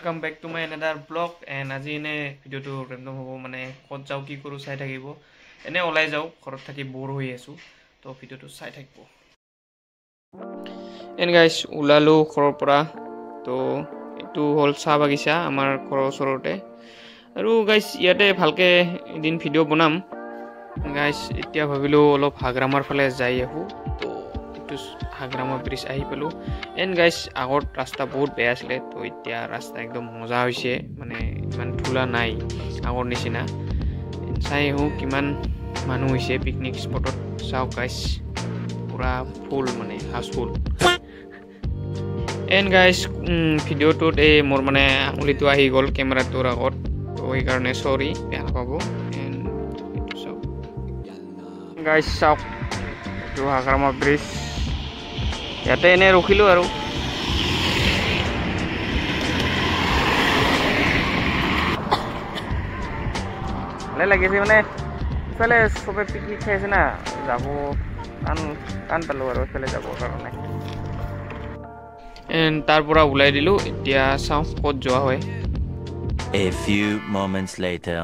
welcome back to my another vlog and আজি এনে ভিডিওটো ৰেন্ডম হ'ব মানে ক'ত যাও কি কৰো চাই থাকিব এনে ওলাই যাও ঘৰত থাকি বৰ হৈ আছো তো ভিডিওটো চাই থাকিব এন্ড গাইস উলালো ঘৰৰ পৰা তো এটো হল চাহ বাগিচা আমাৰ ঘৰৰ ওচৰতে আৰু গাইস ইয়াতে ভালকে এদিন ভিডিও বনাম গাইস এতিয়া ভাবিলো অলপ হাগ্ৰামাৰ ফালে যাই আহো তো এটো হাগ্ৰামা ব্ৰিজ আহি পেলো এন্ড গাইস আগৰ ৰাস্তা বহুত বেয়া আছিল তো এতিয়া ৰাস্তা একদম মজা হৈছে মানে ইমান ধুলা নাই আগৰ নিচিনা চাই হো কিমান মানুহ হৈছে পিকনিক স্পটত চাও গাইস পুৰা ফুল মানে হাউসফুল এন্ড গাইস ভিডিওটোত এই মোৰ মানে আঙুলিটো আহি গল কেমেৰাটোৰ আগত তো এই কাৰণে সৰি বেয়া নাপাব এন্ড এটো চাও গাইস চাও তো হাগ্ৰামা ব্ৰিজ ইয়াতে এনে ৰখিলো আৰু ভালে লাগিছে মানে ইফালে সবে পিকনিক খাইছে না যাব কান পালো আৰু ইফালে যাব কাৰণে এন্ড তাৰ পৰা উলাই দিলো এতিয়া চাও ক'ত যোৱা হয় A few moments later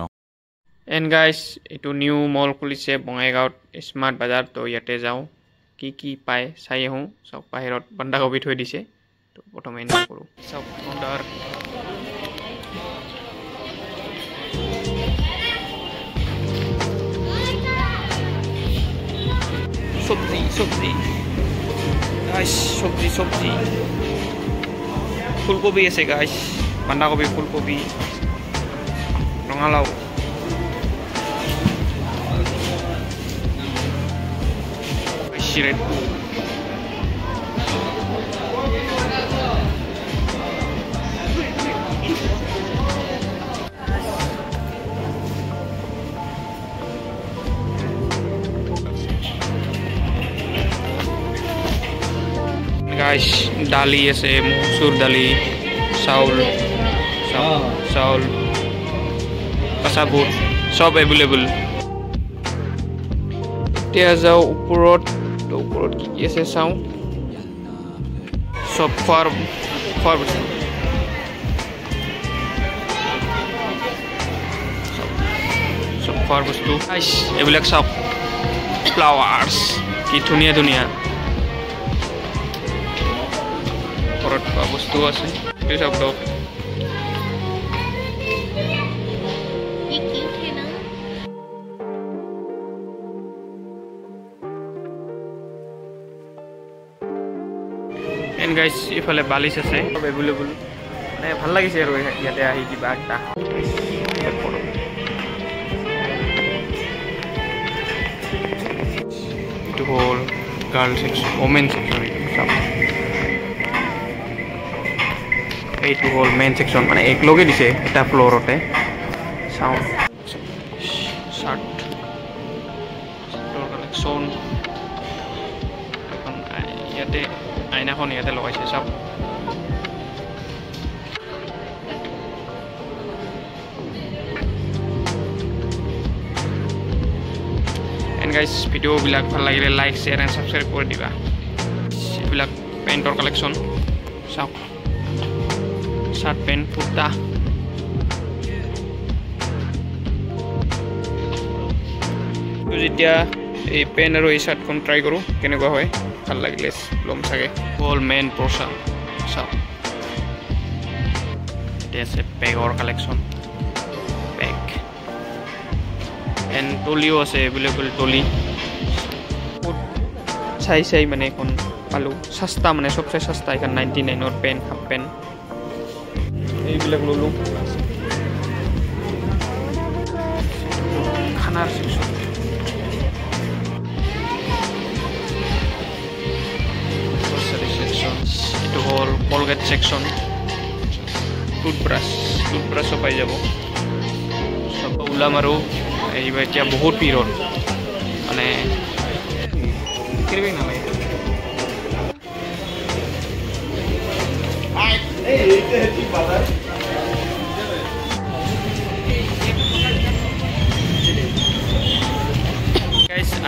and guys এটো নিউ মল খুলিছে বঙাইগাঁৱত স্মাৰ্ট বাজাৰ তো ইয়াতে যাও কি পায় চাই আহো সব বাহিৰত বন্ধাকবি থৈ দিছে তো প্ৰথমে এনে কৰো সব অৰ্ডাৰ সবজি গাইস সবজি ফুলকবি আছে গাইস বন্ধাকবি ফুলকবি ৰঙালাও Shiret guys dali ase musur dali saul kasabur sob available tia jao upurot তো ওপৰত কি আছে চাও সব ফাৰ্ম বস্তু গাইস এবিলাক সব ফ্লাৱাৰ্স কি ধুনীয়া ঘৰত পোৱা বস্তু আছে এই সব দক এন্ড গাইস ইফালে বালিশ আছে সব এভেইলেবল মানে ভাল লাগিছে আৰু ইয়াতে আহি কিবা একটা এটো হল গার্ল সেকশন ওমেন সেকশন এইটো হল মেন সেকশন মানে এক লগে দিছে এটা ফ্লোৰতে চাও শার্ট কালেকশন এখন ইয়াতে আইনাখন ইয়াতে লগাইছে সব এন্ড গাইস ভিডিও বিলাক ভাল লাগিলে লাইক শেয়ার এন্ড সাবস্ক্রাইব কৰি দিবা এইবিলাক পেন্টৰ কালেকশন সব শাৰ্ট পেন্ট কুৰ্তা তো যেতিয়া এই পেন আৰু এই শাৰ্টখন ট্ৰাই কৰো কেনেকুৱা হয় ভাল লাগিলে লম চাগে হল মেন পোৰ্শন সব এটা আছে বেগৰ কালেকশন বেগ এন্ড টলিও আছে এভেইলেবল টলি চাই মানে এখন পালো সস্তা মানে সবচে সস্তা এখন 99 ৰ পেন হাফ পেন এইবিলাক ললো খানাৰ সেকশন এটো হল কলগেট সেকশন টুথব্ৰাশ পাই যাব সব ওলাম আৰু এইবাৰ এতিয়া বহুত ভিৰ হ'ল মানে কিৰবি নালাগে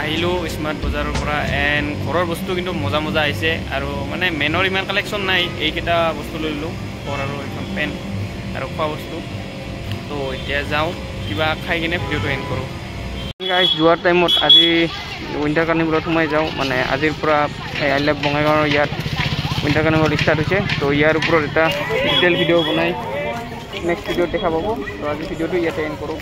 আহিলো স্মাৰ্ট বাজাৰৰ পৰা এন্ড ঘৰৰ বস্তু কিন্তু মজা আহিছে আৰু মানে মেনৰ ইমান কালেকশন নাই এইকেইটা বস্তু লৈলো ঘৰ আৰু এখন পেন আৰু খোৱা বস্তু তো এতিয়া যাওঁ কিবা খাই কিনে ভিডিঅ'টো এণ্ড কৰোঁ গাইজ যোৱাৰ টাইমত আজি উইণ্টাৰ কাৰ্নিভেলত সোমাই যাওঁ মানে আজিৰ পৰা আই লাভ বঙাইগাঁৱৰ ইয়াত উইণ্টাৰ কাৰ্নিভেল ষ্টাৰ্ট হৈছে তো ইয়াৰ ওপৰত এটা ডিটেইল ভিডিঅ' বনাই নেক্সট ভিডিঅ'ত দেখা পাব তো আজি ভিডিঅ'টো ইয়াতে এণ্ড কৰোঁ